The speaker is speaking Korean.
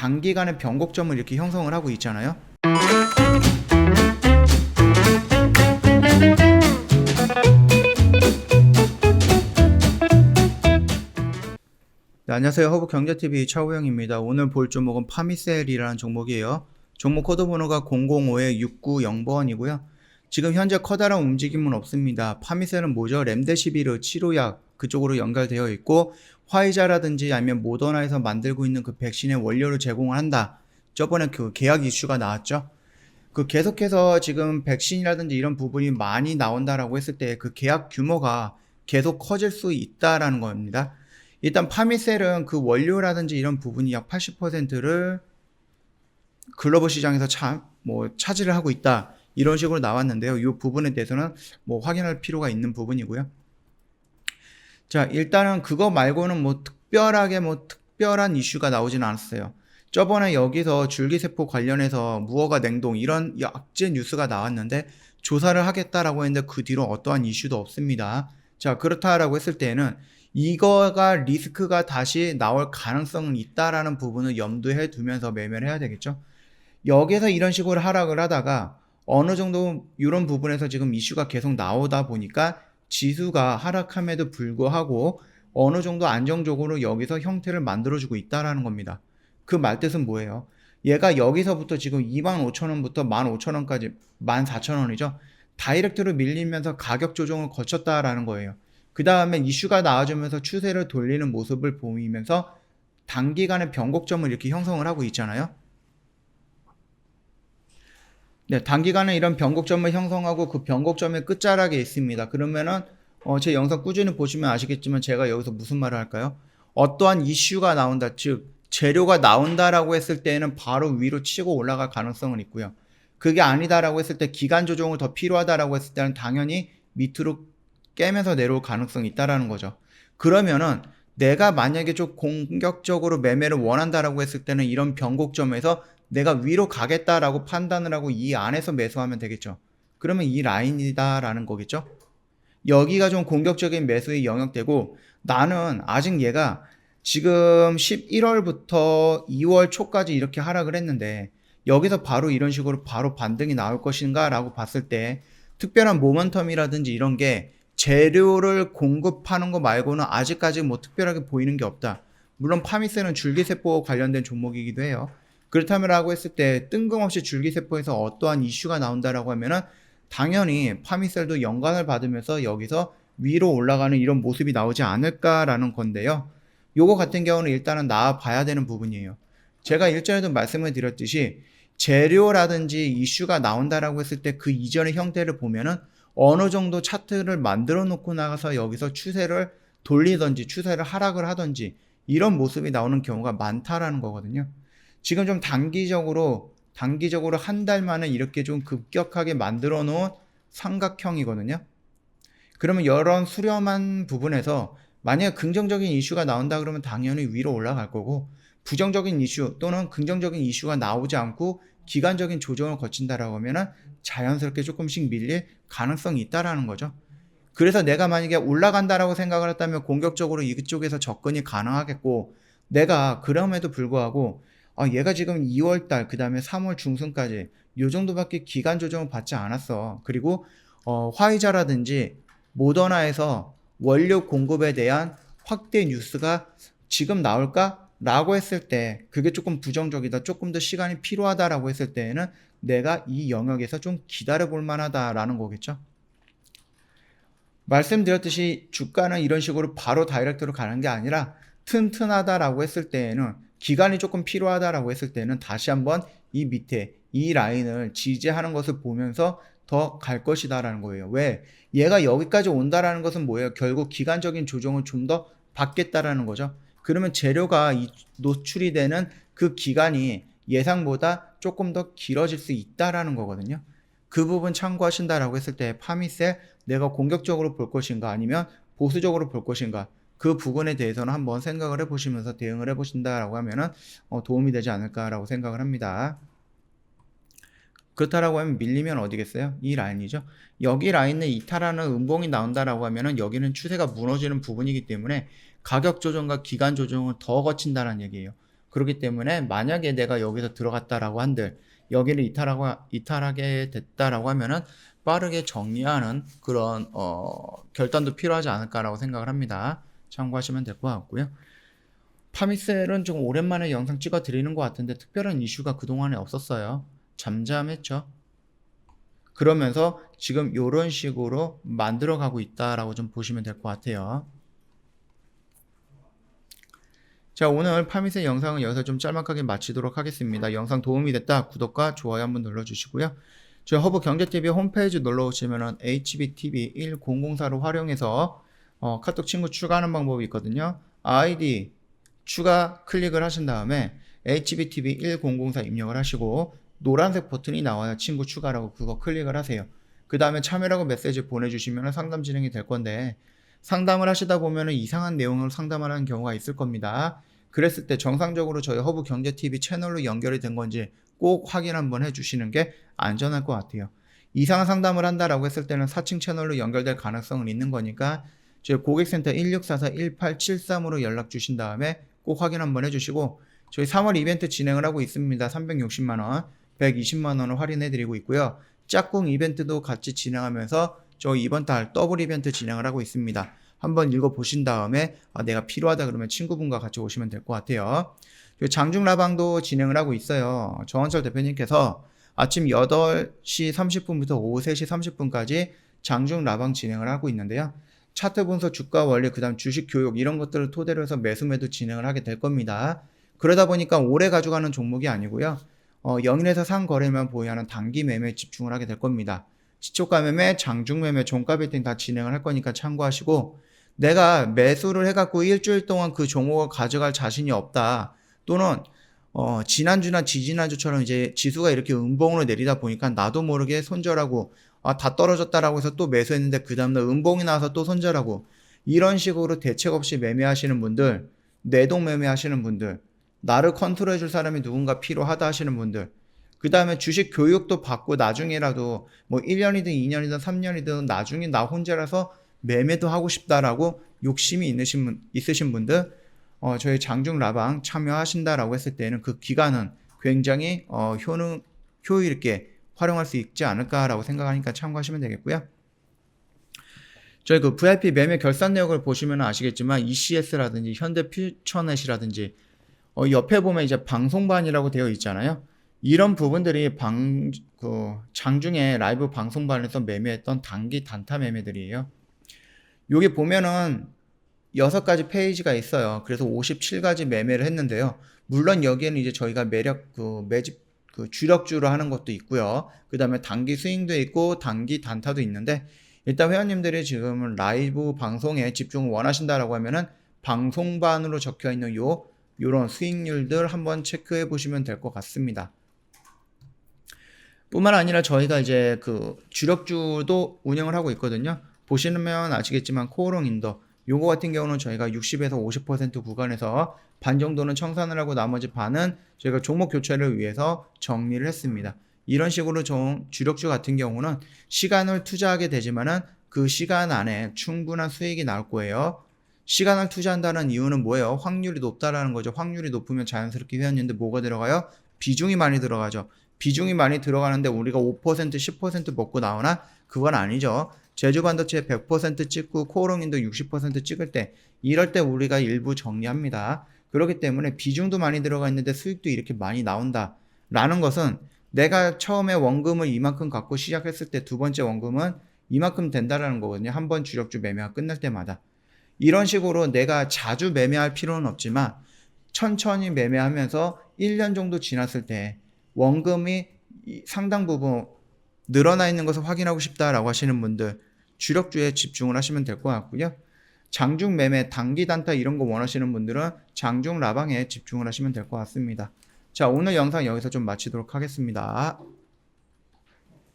단기간에 변곡점을 이렇게 형성을 하고 있잖아요. 네, 안녕하세요. 허브경제TV 차우영입니다. 오늘 볼 종목은 파미셀이라는 종목이에요. 종목 코드 번호가 005-690번이고요. 지금 현재 커다란 움직임은 없습니다. 파미셀은 뭐죠? 렘데시비르 치료약 그쪽으로 연결되어 있고 화이자라든지 아니면 모더나에서 만들고 있는 그 백신의 원료를 제공을 한다. 저번에 그 계약 이슈가 나왔죠. 그 계속해서 지금 백신이라든지 이런 부분이 많이 나온다라고 했을 때 그 계약 규모가 계속 커질 수 있다라는 겁니다. 일단 파미셀은 그 원료라든지 이런 부분이 약 80%를 글로벌 시장에서 차지를 하고 있다. 이런 식으로 나왔는데요. 이 부분에 대해서는 확인할 필요가 있는 부분이고요. 자, 일단은 그거 말고는 특별한 이슈가 나오진 않았어요. 저번에 여기서 줄기세포 관련해서 무허가 냉동 이런 약재 뉴스가 나왔는데 조사를 하겠다라고 했는데 그 뒤로 어떠한 이슈도 없습니다. 자, 그렇다라고 했을 때는 이거가 리스크가 다시 나올 가능성은 있다라는 부분을 염두에 두면서 매매를 해야 되겠죠. 여기서 이런 식으로 하락을 하다가 어느 정도 이런 부분에서 지금 이슈가 계속 나오다 보니까 지수가 하락함에도 불구하고 어느 정도 안정적으로 여기서 형태를 만들어주고 있다라는 겁니다. 그 말뜻은 뭐예요? 얘가 여기서부터 지금 25,000원부터 15,000원까지 14,000원이죠. 다이렉트로 밀리면서 가격 조정을 거쳤다라는 거예요. 그 다음에 이슈가 나와주면서 추세를 돌리는 모습을 보이면서 단기간에 변곡점을 이렇게 형성을 하고 있잖아요. 네, 단기간에 이런 변곡점을 형성하고 그 변곡점의 끝자락에 있습니다. 그러면은 제 영상 꾸준히 보시면 아시겠지만 제가 여기서 무슨 말을 할까요? 어떠한 이슈가 나온다, 즉 재료가 나온다라고 했을 때는 바로 위로 치고 올라갈 가능성은 있고요. 그게 아니다라고 했을 때 기간 조정을 더 필요하다라고 했을 때는 당연히 밑으로 깨면서 내려올 가능성이 있다라는 거죠. 그러면은 내가 만약에 좀 공격적으로 매매를 원한다라고 했을 때는 이런 변곡점에서 내가 위로 가겠다라고 판단을 하고 이 안에서 매수하면 되겠죠. 그러면 이 라인이다라는 거겠죠. 여기가 좀 공격적인 매수의 영역되고 나는 아직 얘가 지금 11월부터 2월 초까지 이렇게 하락을 했는데 여기서 바로 이런 식으로 바로 반등이 나올 것인가 라고 봤을 때 특별한 모멘텀이라든지 이런 게 재료를 공급하는 거 말고는 아직까지 특별하게 보이는 게 없다. 물론 파미셀은 줄기세포 관련된 종목이기도 해요. 그렇다면 했을 때 뜬금없이 줄기세포에서 어떠한 이슈가 나온다라고 하면은 당연히 파미셀도 연관을 받으면서 여기서 위로 올라가는 이런 모습이 나오지 않을까라는 건데요. 요거 같은 경우는 일단은 나와봐야 되는 부분이에요. 제가 일전에도 말씀을 드렸듯이 재료라든지 이슈가 나온다라고 했을 때 그 이전의 형태를 보면은 어느 정도 차트를 만들어 놓고 나가서 여기서 추세를 돌리든지 추세를 하락을 하든지 이런 모습이 나오는 경우가 많다라는 거거든요. 지금 좀 단기적으로 한 달 만에 이렇게 좀 급격하게 만들어 놓은 삼각형이거든요. 그러면 이런 수렴한 부분에서 만약 긍정적인 이슈가 나온다 그러면 당연히 위로 올라갈 거고 부정적인 이슈 또는 긍정적인 이슈가 나오지 않고 기간적인 조정을 거친다라고 하면은 자연스럽게 조금씩 밀릴 가능성이 있다라는 거죠. 그래서 내가 만약에 올라간다라고 생각을 했다면 공격적으로 이쪽에서 접근이 가능하겠고 내가 그럼에도 불구하고 얘가 지금 2월달 그 다음에 3월 중순까지 요 정도밖에 기간 조정을 받지 않았어. 그리고 화이자라든지 모더나에서 원료 공급에 대한 확대 뉴스가 지금 나올까? 라고 했을 때 그게 조금 부정적이다, 조금 더 시간이 필요하다라고 했을 때에는 내가 이 영역에서 좀 기다려 볼 만하다라는 거겠죠. 말씀드렸듯이 주가는 이런 식으로 바로 다이렉트로 가는 게 아니라 튼튼하다라고 했을 때에는 기간이 조금 필요하다라고 했을 때는 다시 한번 이 밑에 이 라인을 지지하는 것을 보면서 더 갈 것이다라는 거예요. 왜? 얘가 여기까지 온다라는 것은 뭐예요? 결국 기간적인 조정을 좀 더 받겠다라는 거죠. 그러면 재료가 노출이 되는 그 기간이 예상보다 조금 더 길어질 수 있다라는 거거든요. 그 부분 참고하신다라고 했을 때 파미셀 내가 공격적으로 볼 것인가 아니면 보수적으로 볼 것인가 그 부분에 대해서는 한번 생각을 해보시면서 대응을 해보신다라고 하면은 도움이 되지 않을까라고 생각을 합니다. 그렇다라고 하면 밀리면 어디겠어요? 이 라인이죠. 여기 라인을 이탈하는 음봉이 나온다라고 하면은 여기는 추세가 무너지는 부분이기 때문에 가격 조정과 기간 조정을 더 거친다는 얘기예요. 그렇기 때문에 만약에 내가 여기서 들어갔다라고 한들 여기를 이탈하게 됐다라고 하면은 빠르게 정리하는 그런 결단도 필요하지 않을까라고 생각을 합니다. 참고하시면 될 것 같고요. 파미셀은 좀 오랜만에 영상 찍어 드리는 것 같은데 특별한 이슈가 그동안에 없었어요. 잠잠했죠. 그러면서 지금 이런 식으로 만들어 가고 있다라고 좀 보시면 될 것 같아요. 자, 오늘 파미셀 영상은 여기서 좀 짤막하게 마치도록 하겠습니다. 영상 도움이 됐다 구독과 좋아요 한번 눌러주시고요. 저희 허브 경제TV 홈페이지 놀러 오시면은 HBTV 1004로 활용해서 카톡 친구 추가하는 방법이 있거든요. 아이디 추가 클릭을 하신 다음에 HBTV 1004 입력을 하시고 노란색 버튼이 나와요. 친구 추가라고 그거 클릭을 하세요. 그 다음에 참여라고 메시지 보내주시면 상담 진행이 될 건데 상담을 하시다 보면 이상한 내용을 상담하는 경우가 있을 겁니다. 그랬을 때 정상적으로 저희 허브 경제TV 채널로 연결이 된 건지 꼭 확인 한번 해주시는 게 안전할 것 같아요. 이상한 상담을 한다라고 했을 때는 사칭 채널로 연결될 가능성은 있는 거니까 저희 고객센터 1644-1873으로 연락 주신 다음에 꼭 확인 한번 해주시고 저희 3월 이벤트 진행을 하고 있습니다. 360만원, 120만원을 할인해드리고 있고요. 짝꿍 이벤트도 같이 진행하면서 저희 이번 달 더블 이벤트 진행을 하고 있습니다. 한번 읽어보신 다음에 내가 필요하다 그러면 친구분과 같이 오시면 될 것 같아요. 장중 라방도 진행을 하고 있어요. 정원철 대표님께서 아침 8시 30분부터 오후 3시 30분까지 장중 라방 진행을 하고 있는데요. 차트 분석, 주가 원리, 그 다음 주식 교육 이런 것들을 토대로 해서 매수 매도 진행을 하게 될 겁니다. 그러다 보니까 오래 가져가는 종목이 아니고요. 영인에서 상거래만 보유하는 단기 매매에 집중을 하게 될 겁니다. 시초가 매매, 장중 매매, 종가 베팅 다 진행을 할 거니까 참고하시고 내가 매수를 해갖고 일주일 동안 그 종목을 가져갈 자신이 없다. 또는 지난주나 지지난주처럼 이제 지수가 이렇게 음봉으로 내리다 보니까 나도 모르게 손절하고 다 떨어졌다라고 해서 또 매수했는데 그 다음날 음봉이 나와서 또 손절하고 이런 식으로 대책 없이 매매하시는 분들, 내동 매매하시는 분들, 나를 컨트롤 해줄 사람이 누군가 필요하다 하시는 분들, 그 다음에 주식 교육도 받고 나중에라도 뭐 1년이든 2년이든 3년이든 나중에 나 혼자라서 매매도 하고 싶다라고 욕심이 있으신 분들 저희 장중 라방 참여하신다라고 했을 때는 그 기간은 굉장히 효율 있게 활용할 수 있지 않을까라고 생각하니까 참고하시면 되겠고요. 저희 그 VIP 매매 결산 내역을 보시면 아시겠지만 ECS라든지 현대퓨처넷이라든지 옆에 보면 이제 방송반이라고 되어 있잖아요. 이런 부분들이 장중에 라이브 방송반에서 매매했던 단기 단타 매매들이에요. 여기 보면은 6가지 페이지가 있어요. 그래서 57가지 매매를 했는데요. 물론 여기에는 이제 저희가 매집 주력주로 하는 것도 있고요. 그 다음에 단기 스윙도 있고 단기 단타도 있는데 일단 회원님들이 지금 라이브 방송에 집중을 원하신다라고 하면은 방송반으로 적혀 있는 요런 수익률들 한번 체크해 보시면 될 것 같습니다. 뿐만 아니라 저희가 이제 그 주력주도 운영을 하고 있거든요. 보시면 아시겠지만 코오롱 인더 요거 같은 경우는 저희가 60에서 50% 구간에서 반 정도는 청산을 하고 나머지 반은 저희가 종목 교체를 위해서 정리를 했습니다. 이런 식으로 주력주 같은 경우는 시간을 투자하게 되지만은 그 시간 안에 충분한 수익이 나올 거예요. 시간을 투자한다는 이유는 뭐예요? 확률이 높다라는 거죠. 확률이 높으면 자연스럽게 회원님들 뭐가 들어가요? 비중이 많이 들어가죠. 비중이 많이 들어가는데 우리가 5% 10% 먹고 나오나? 그건 아니죠. 제주반도체 100% 찍고 코오롱인도 60% 찍을 때 이럴 때 우리가 일부 정리합니다. 그렇기 때문에 비중도 많이 들어가 있는데 수익도 이렇게 많이 나온다 라는 것은 내가 처음에 원금을 이만큼 갖고 시작했을 때 두 번째 원금은 이만큼 된다라는 거거든요. 한 번 주력주 매매가 끝날 때마다. 이런 식으로 내가 자주 매매할 필요는 없지만 천천히 매매하면서 1년 정도 지났을 때 원금이 상당 부분 늘어나 있는 것을 확인하고 싶다라고 하시는 분들 주력주에 집중을 하시면 될 것 같고요. 장중 매매, 단기 단타 이런 거 원하시는 분들은 장중 라방에 집중을 하시면 될 것 같습니다. 자, 오늘 영상 여기서 좀 마치도록 하겠습니다.